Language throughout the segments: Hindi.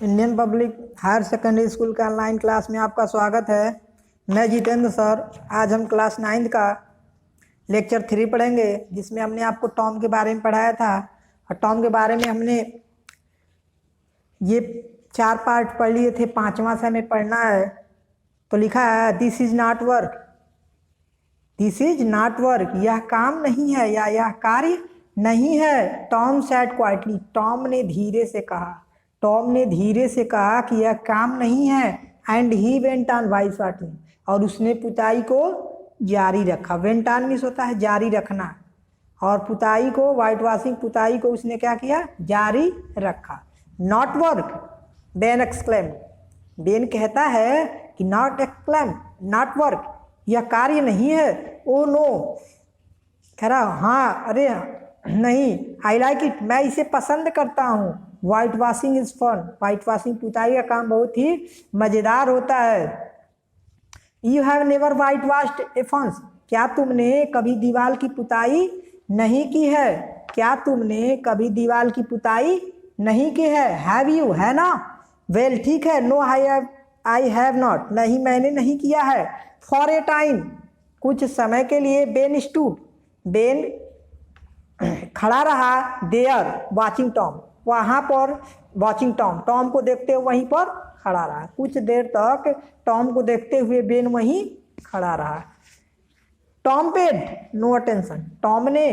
Indian public higher secondary school का ऑनलाइन क्लास में आपका स्वागत है। मैं जितेंद्र सर। आज हम क्लास 9 का लेक्चर 3 पढ़ेंगे, जिसमें हमने आपको टॉम के बारे में पढ़ाया था। और टॉम के बारे में हमने ये 4 पार्ट पढ़ लिए थे, 5वां से हमें पढ़ना है। तो लिखा है this is not work, this is not work, यह काम नहीं है या यह कार्य नहीं है। टॉम सैड क्वाइटली, टॉम ने धीरे से कहा, टॉम ने धीरे से कहा कि यह काम नहीं है। And he went on white washing, और उसने पुताई को जारी रखा। वेंट ऑन मीन्स होता है जारी रखना, और पुताई को, वाइट वॉशिंग पुताई को उसने क्या किया, जारी रखा। Not work, Ben exclaim, Ben कहता है कि नॉट एक्सक्लेम, नॉट वर्क, यह कार्य नहीं है। ओ नो, कह रहा हाँ, अरे नहीं। आई लाइक इट, मैं इसे पसंद करता हूँ। Whitewashing is fun, whitewashing पुताई का काम बहुत ही मज़ेदार होता है। You have never whitewashed a fence, क्या तुमने कभी दीवार की पुताई नहीं की है? क्या तुमने कभी दीवार की पुताई नहीं की है? हैव यू, है ना? वेल ठीक है। नो आई हैव नॉट, नहीं मैंने नहीं किया है। फॉर ए टाइम, कुछ समय के लिए। बेन स्टूड, बेन खड़ा रहा। देयर वॉचिंग टॉम, वहाँ पर वॉचिंग टॉम, टॉम को देखते हुए वहीं पर खड़ा रहा। कुछ देर तक टॉम को देखते हुए बेन वहीं खड़ा रहा। Tom paid no attention, Tom ने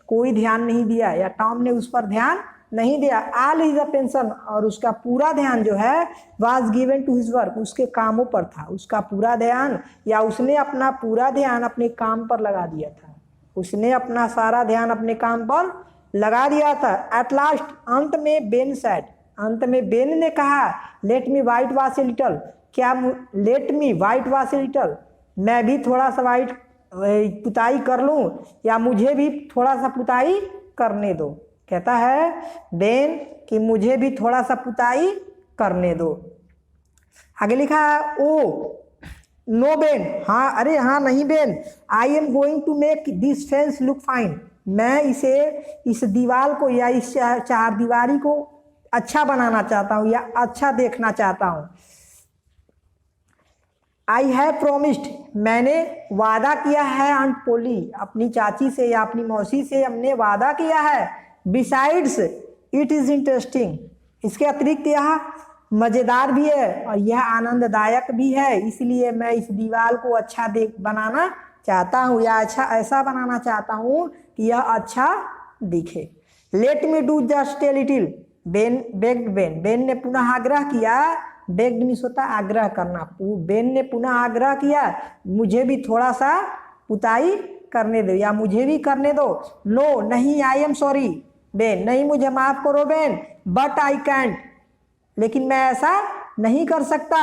कोई ध्यान नहीं दिया, या टॉम ने उस पर ध्यान नहीं दिया। ऑल हिज अटेंशन, और उसका पूरा ध्यान जो है was given to his work, उसके कामों पर था। उसका पूरा ध्यान, या उसने अपना पूरा ध्यान अपने काम पर लगा दिया था। उसने अपना सारा ध्यान अपने काम पर लगा दिया था। एट लास्ट, अंत में बेन सैड, अंत में बेन ने कहा let me whitewash a little, क्या let me whitewash a little, मैं भी थोड़ा सा वाइट पुताई कर लूँ, या मुझे भी थोड़ा सा पुताई करने दो। कहता है बेन कि मुझे भी थोड़ा सा पुताई करने दो। आगे लिखा है ओ नो बेन, हाँ अरे हाँ नहीं Ben. I am going to make this fence look fine, मैं इसे, इस दीवार को या इस चार दीवारी को अच्छा बनाना चाहता हूँ, या अच्छा देखना चाहता हूँ। आई हैव प्रोमिस्ड, मैंने वादा किया है। आंट पोली, अपनी चाची से या अपनी मौसी से हमने वादा किया है। बिसाइड्स इट इज़ इंटरेस्टिंग, इसके अतिरिक्त यह मज़ेदार भी है और यह आनंददायक भी है, इसलिए मैं इस दीवार को अच्छा बनाना चाहता हूँ, या अच्छा ऐसा बनाना चाहता हूँ कि यह अच्छा दिखे। Let me do just a little, Ben bagged, Ben, Ben ने पुनः आग्रह किया। बेग्ड मीन्स होता है आग्रह करना। बेन ने पुनः आग्रह किया, मुझे भी थोड़ा सा पुताई करने दो, या मुझे भी करने दो। नो नहीं, आई एम सॉरी बेन, नहीं मुझे माफ़ करो बेन। बट आई कैंट, लेकिन मैं ऐसा नहीं कर सकता।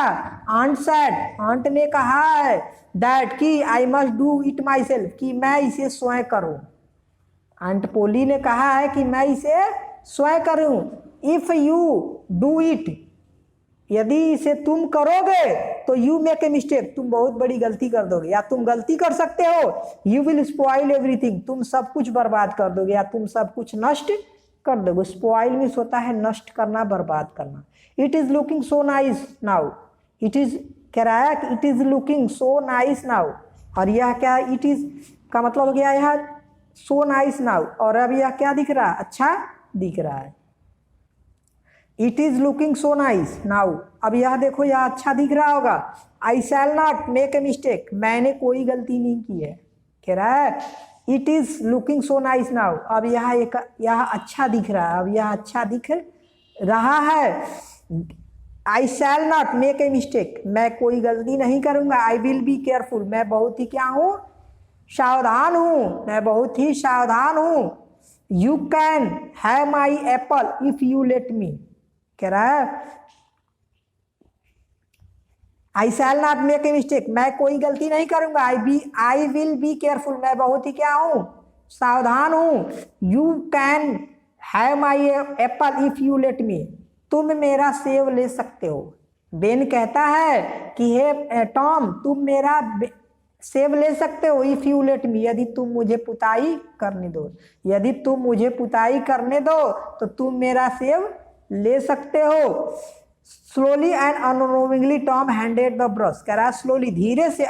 आंट सैड, आंट ने कहा है दैट कि I must do it my self, कि मैं इसे स्वयं करूँ। आंट पोली ने कहा है कि मैं इसे स्वयं करूँ। इफ़ यू डू इट, यदि इसे तुम करोगे तो यू मेक ए मिस्टेक, तुम बहुत बड़ी गलती कर दोगे, या तुम गलती कर सकते हो। यू विल स्पॉइल एवरीथिंग, तुम सब कुछ बर्बाद कर दोगे, या तुम सब कुछ नष्ट कर दोगे। स्पॉइल मीन्स होता है नष्ट करना, बर्बाद करना। It is looking so nice now, it is कह रहा है कि it is looking so nice now, और यह क्या, इट इज़ का मतलब हो गया यह सो नाइस नाउ, और अब यह क्या दिख रहा है, अच्छा दिख रहा है। It is looking so nice now, अब यह देखो यह अच्छा दिख रहा होगा। I shall not make a mistake, मैंने कोई गलती नहीं की है, कह रहा है it is looking so nice now, अब यह अच्छा दिख रहा है, अब यह अच्छा दिख रहा है। I shall not make a mistake, मैं कोई गलती नहीं करूँगा। आई विल बी केयरफुल, मैं बहुत ही क्या हूँ, सावधान हूँ, मैं बहुत ही सावधान हूँ। You can have my apple if you let me, कह रहा है I shall not make a mistake, मैं कोई गलती नहीं करूँगा। आई विल बी केयरफुल, मैं बहुत ही क्या हूँ, सावधान हूँ। You can have my apple if you let मी, तुम मेरा सेब ले सकते हो। बेन कहता है कि हे टॉम, तुम मेरा सेब ले सकते हो। इफ़ यू लेट मी, यदि तुम मुझे पुताई करने दो, यदि तुम मुझे पुताई करने दो तो तुम मेरा सेब ले सकते हो। Slowly and unknowingly Tom handed the brush, कह रहा है स्लोली धीरे से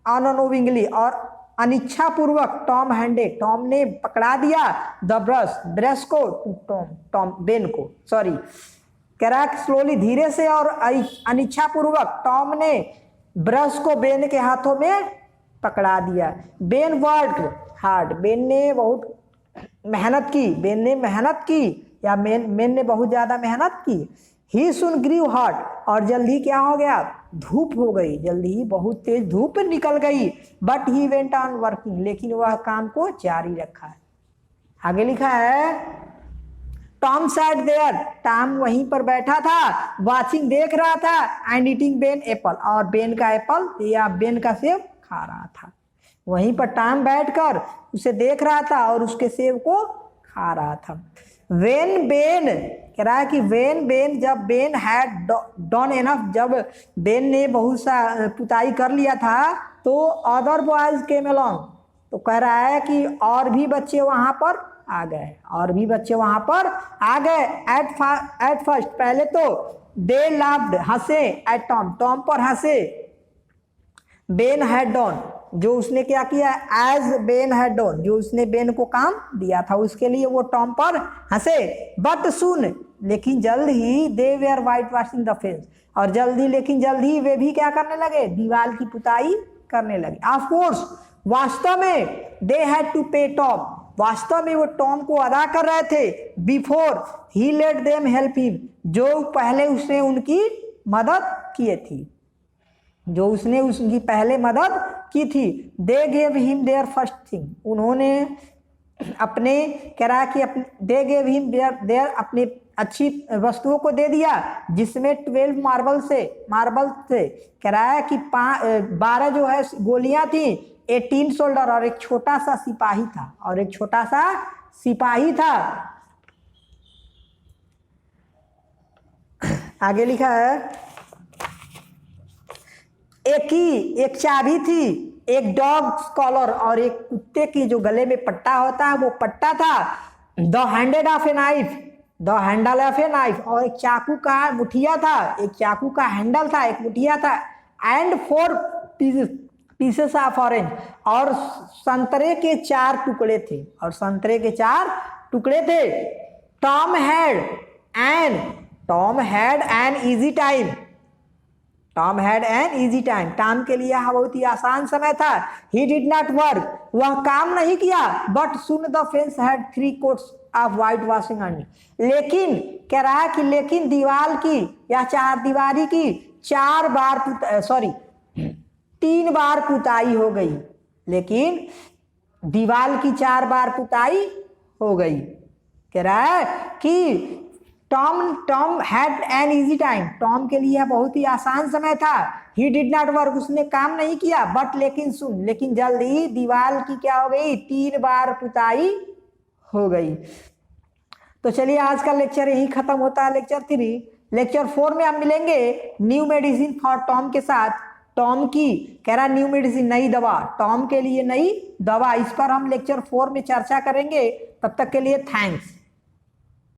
अनोविंगली और अनिच्छा पूर्वक टॉम हैंडेड, टॉम ने पकड़ा दिया द ब्रश, ब्रश को टॉम बेन को, सॉरी कह रहा है स्लोली धीरे से और अनिच्छा पूर्वक टॉम ने ब्रश को बेन के हाथों में पकड़ा दिया। बेन वर्क हार्ड, बेन ने बहुत मेहनत की, बेन ने मेहनत की या मेन ने बहुत ज्यादा मेहनत की। ही सुन ग्रीव हॉट, और जल्दी क्या हो गया, धूप हो गई, जल्दी ही बहुत तेज धूप निकल गई। But he went on working, लेकिन वह काम को जारी रखा है। आगे लिखा है टॉम सैट देयर, टॉम वहीं पर बैठा था, वाचिंग देख रहा था, एंड ईटिंग बेन एप्पल, और बेन का एप्पल या बेन का सेब खा रहा था। वहीं पर टॉम बैठकर उसे देख रहा था और उसके सेब को खा रहा था। वेन बेन, कह रहा है कि वेन बेन, जब बेन हैड डन एनफ, जब बेन ने बहुत सा पुताई कर लिया था, तो अदर बॉयज केम अलोंग, तो कह रहा है कि और भी बच्चे वहां पर आ गए, और भी बच्चे वहां पर आ गए। एट फर्स्ट, पहले तो दे लाफ्ड, हंसे, एट टॉम, टॉम पर हंसे। बेन हैड डन, जो उसने क्या किया, एज बेन हैड डन, जो उसने बेन को काम दिया था उसके लिए वो टॉम पर हंसे। बट सुन, लेकिन जल्द ही, they were whitewashing the fence, और जल्दी, लेकिन जल्द ही वे भी क्या करने लगे, दीवार की पुताई करने लगे। ऑफ कोर्स, वास्तव में, दे हैड टू पे टॉम, वास्तव में वो टॉम को अदा कर रहे थे। Before he let them help him, जो पहले उसने उनकी मदद किए थी, जो उसने उसकी पहले मदद की थी। They gave him their first thing, उन्होंने अपने, कह रहा है कि दे गेव हिम देयर अपने अच्छी वस्तुओं को दे दिया, जिसमें 12 मार्बल से कह रहा है कि 12 जो है गोलियां थी, 18 सोल्डर, और एक छोटा सा सिपाही था, आगे लिखा है एक चाबी थी, एक डॉग कॉलर, और एक कुत्ते की जो गले में पट्टा होता है वो पट्टा था। The handle of a knife, और एक चाकू का मुठिया था, एक चाकू का हैंडल था, एक मुठिया था। एंड 4 पीसेस ऑफ ऑरेंज, और संतरे के 4 टुकड़े थे। Tom had an easy time, Tom के लिए बहुत ही आसान समय था। ही डिड नॉट वर्क, वह काम नहीं किया। But soon the fence had 3 quotes of white washing on, लेकिन कह रहा है कि लेकिन दीवार की या 4 दीवारी की 3 बार पुताई हो गई, लेकिन दीवार की 4 बार पुताई हो गई। कह रहा है कि Tom had an easy time, Tom के लिए बहुत ही आसान समय था। ही डिड नॉट वर्क, उसने काम नहीं किया। बट लेकिन जल्द ही दीवार की क्या हो गई, 3 बार पुताई हो गई। तो चलिए आज का लेक्चर यही खत्म होता है, लेक्चर 3। लेक्चर 4 में हम मिलेंगे न्यू मेडिसिन फॉर टॉम के साथ। टॉम की, कह रहा न्यू मेडिसिन, नई दवा, टॉम के लिए नई दवा, इस पर हम लेक्चर 4 में चर्चा करेंगे। तब तक के लिए थैंक्स।